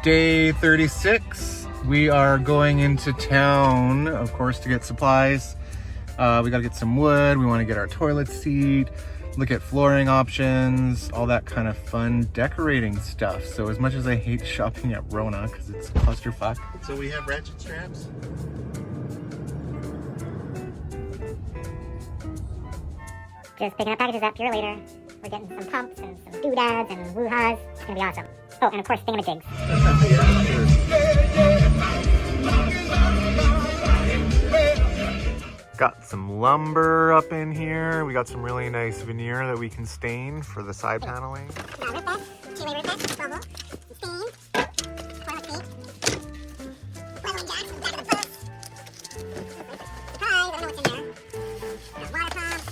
Day 36. We are going into town, of course, to get supplies. We gotta get some wood. We want to get our toilet seat, look at flooring options, all that kind of fun decorating stuff. So as much as I hate shopping at Rona because it's clusterfuck. So we have ratchet straps. Just picking up packages at Pure later. We're getting some pumps and some doodads and woo-ha's. It's gonna be awesome. Oh, and of course, thingamajigs. Got some lumber up in here. We got some really nice veneer that we can stain for the side paneling. Got a rip vest, two-way rip vest, bubble, stain, toilet seat, leveling jacks in the back of the bus. Surprise, I don't know what's in there. Got water pump,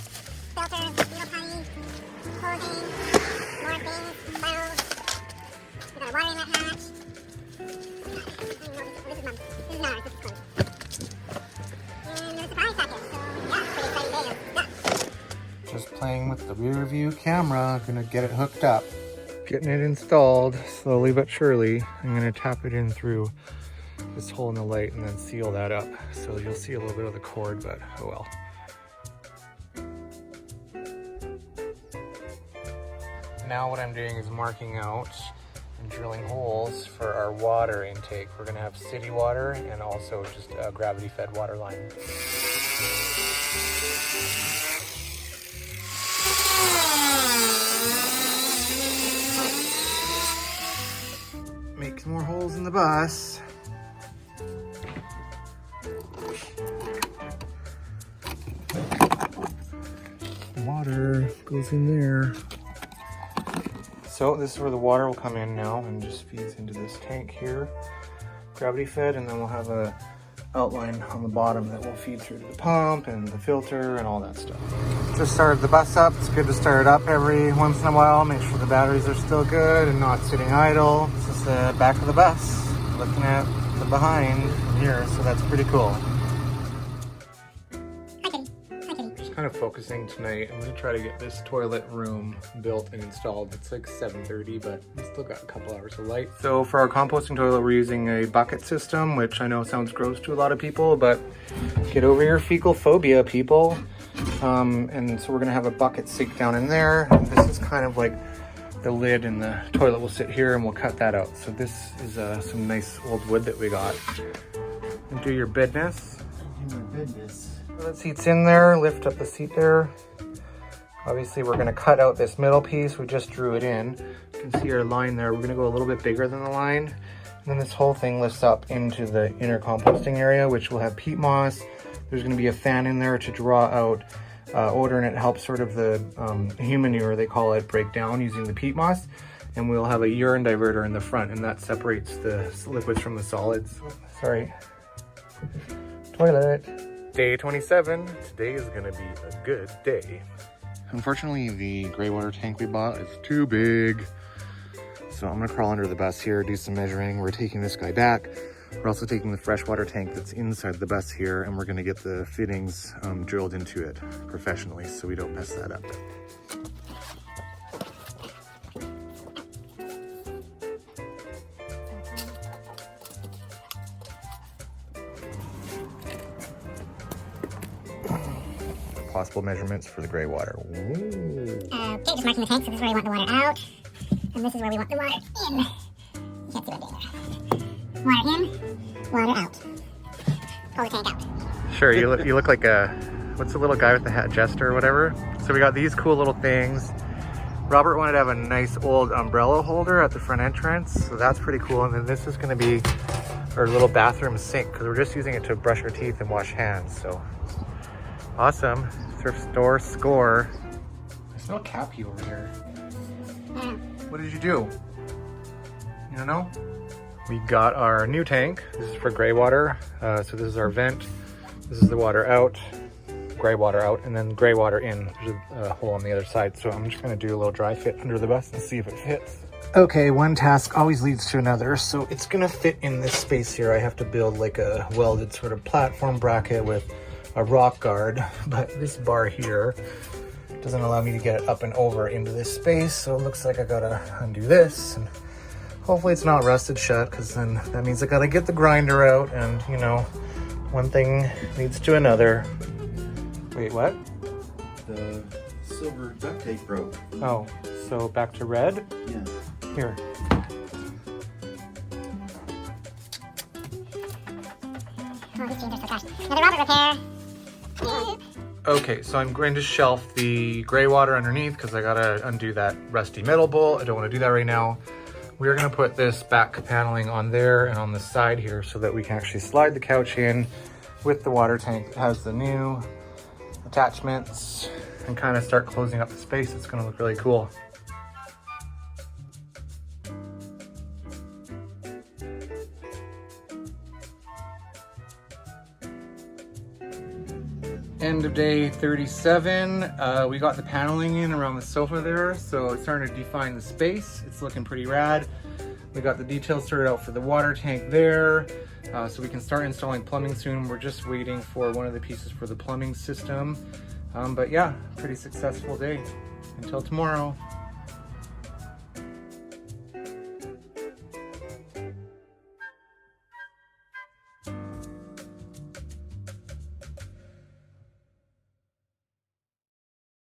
filters, needle putty, clothing, more things, bottles. We got a water inlet hatch. This is Mom's. This is not ours, this is Chloe's. And there's a surprise package, so yeah, pretty exciting day. Yeah. Just playing with the rear view camera. Gonna get it hooked up. Getting it installed slowly but surely. I'm gonna tap it in through this hole in the light and then seal that up. So you'll see a little bit of the cord, but oh well. Now what I'm doing is marking out and drilling holes for our water intake. We're gonna have city water and also just a gravity fed water line. Make some more holes in the bus. Water goes in there. So this is where the water will come in now and just feeds into this tank here, gravity fed, and then we'll have a outline on the bottom that will feed through to the pump and the filter and all that stuff. Just started the bus up. It's good to start it up every once in a while, make sure the batteries are still good and not sitting idle. This is the back of the bus, looking at the behind from here, so that's pretty cool. Kind of focusing tonight. I'm gonna try to get this toilet room built and installed. It's like 7:30, but we still got a couple hours of light. So for our composting toilet, we're using a bucket system, which I know sounds gross to a lot of people, but get over your fecal phobia, people. And so we're gonna have a bucket sink down in there. This is kind of like the lid, and the toilet will sit here, and we'll cut that out. So this is some nice old wood that we got. And do your business. Do my business. The seat's in there, lift up the seat there. Obviously we're gonna cut out this middle piece, we just drew it in. You can see our line there, we're gonna go a little bit bigger than the line. And then this whole thing lifts up into the inner composting area, which will have peat moss. There's gonna be a fan in there to draw out odor, and it helps sort of the humanure, they call it, break down using the peat moss. And we'll have a urine diverter in the front, and that separates the liquids from the solids. Sorry. Toilet. Day 27. Today is gonna be a good day. Unfortunately, the Greywater tank we bought is too big. So I'm gonna crawl under the bus here, do some measuring. We're taking this guy back. We're also taking the freshwater tank that's inside the bus here, and we're gonna get the fittings drilled into it professionally so we don't mess that up. Possible measurements for the Greywater. Okay, just marking the tank, so this is where we want the water out, and this is where we want the water in. You can't see what I'm doing there. Water in, water out. Pull the tank out. Sure, you look like a, what's the little guy with the hat, Jester or whatever? So we got these cool little things. Robert wanted to have a nice old umbrella holder at the front entrance, so that's pretty cool. And then this is gonna be our little bathroom sink, because we're just using it to brush our teeth and wash hands, so. Awesome. Thrift store score. There's no Cappy over here. Yeah. What did you do? You don't know? We got our new tank. This is for Greywater. So this is our vent. This is the water out, Greywater out, and then Greywater in. There's a hole on the other side. So I'm just gonna do a little dry fit under the bus and see if it fits. Okay, one task always leads to another. So it's gonna fit in this space here. I have to build like a welded sort of platform bracket with a rock guard, but this bar here doesn't allow me to get it up and over into this space, so it looks like I gotta undo this and Hopefully it's not rusted shut, because then that means I gotta get the grinder out, and you know, one thing leads to another. Wait, what? The silver duct tape broke. Oh, so back to red? Yeah. Here. Oh, these jeans are so trash. Another Robert repair. Okay, so I'm going to shelf the Greywater underneath because I gotta undo that rusty metal bolt. I don't want to do that right now. We are gonna put this back paneling on there and on the side here so that we can actually slide the couch in with the water tank. It has the new attachments and kind of start closing up the space. It's gonna look really cool. End of day 37. We got the paneling in around the sofa there, so it's starting to define the space. It's looking pretty rad. We got the details sorted out for the water tank there, so we can start installing plumbing soon. We're just waiting for one of the pieces for the plumbing system. But yeah, pretty successful day. Until tomorrow.